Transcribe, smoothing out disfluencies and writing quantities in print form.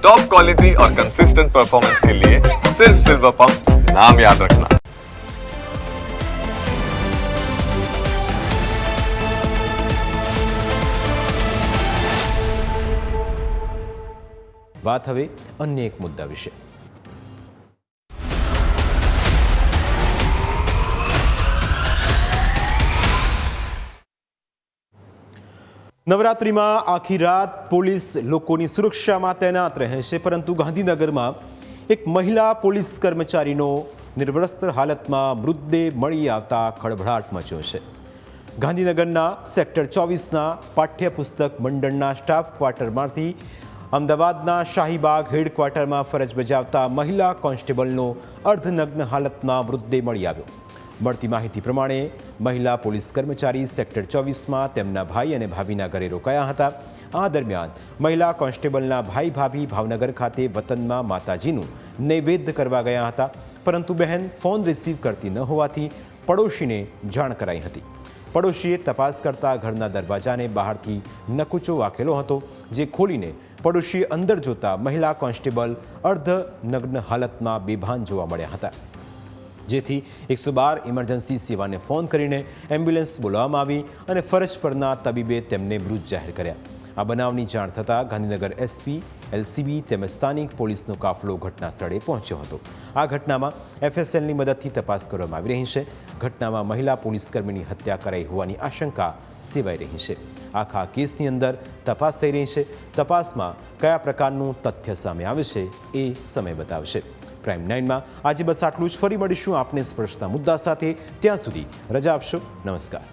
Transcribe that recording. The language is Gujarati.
टॉप क्वालिटी और कंसिस्टेंट परफॉर्मेंस के लिए सिर्फ सिल्वर पंप नाम याद रखना। વાત હવે અન્ય એક મુદ્દા વિશે। નવરાત્રિમાં આખી રાત પોલીસ લોકોની સુરક્ષામાં તૈનાત રહે છે, પરંતુ ગાંધીનગરમાં એક મહિલા પોલીસ કર્મચારીનો નિર્વસ્ત્ર હાલતમાં મૃતદેહ મળી આવતા ખળભળાટ મચ્યો છે। ગાંધીનગરના સેક્ટર 24ના પાઠ્યપુસ્તક મંડળના સ્ટાફ ક્વાર્ટરમાંથી અમદાવાદના શાહીબાગ હેડક્વાર્ટરમાં ફરજ બજાવતા મહિલા કોન્સ્ટેબલનો અર્ધનગ્ન હાલતમાં મૃતદેહ મળી આવ્યો। મળતી માહિતી પ્રમાણે મહિલા પોલીસ કર્મચારી સેક્ટર 24માં તેમના ભાઈ અને ભાભીના ઘરે રોકાયા હતા। આ દરમિયાન મહિલા કોન્સ્ટેબલના ભાઈ ભાભી ભાવનગર ખાતે વતનમાં માતાજીનું નૈવેદ્ય કરવા ગયા હતા, પરંતુ બહેન ફોન રિસીવ કરતી ન હોવાથી પડોશીને જાણ કરાઈ હતી। પડોશીએ તપાસ કરતા ઘરના દરવાજાને બહારથી નકુચો વાકેલો હતો, જે ખોલીને પડોશીએ અંદર જોતા મહિલા કોન્સ્ટેબલ અર્ધનગ્ન હાલતમાં બેભાન જોવા મળ્યા હતા, જેથી 112 ઇમરજન્સી સેવાને ફોન કરીને એમ્બ્યુલન્સ બોલાવવામાં આવી અને ફરજ પરના તબીબે તેમને મૃત જાહેર કર્યા। આ બનાવની જાણ થતાં ગાંધીનગર એસપી, એલસીબી તેમજ સ્થાનિક પોલીસનો કાફલો ઘટના સ્થળે પહોંચ્યો હતો। આ ઘટનામાં એફએસએલની મદદથી તપાસ કરવામાં આવી રહી છે। ઘટનામાં મહિલા પોલીસકર્મીની હત્યા કરાઈ હોવાની આશંકા સેવાઈ રહી છે। આખા કેસની અંદર તપાસ થઈ રહી છે। તપાસમાં કયા પ્રકારનું તથ્ય સામે આવે છે એ સમય બતાવશે। પ્રાઇમ 9માં આજે બસ આટલું જ। ફરી મળીશું આપને સ્પર્શતા મુદ્દા સાથે। ત્યાં સુધી રજા આપશો। નમસ્કાર।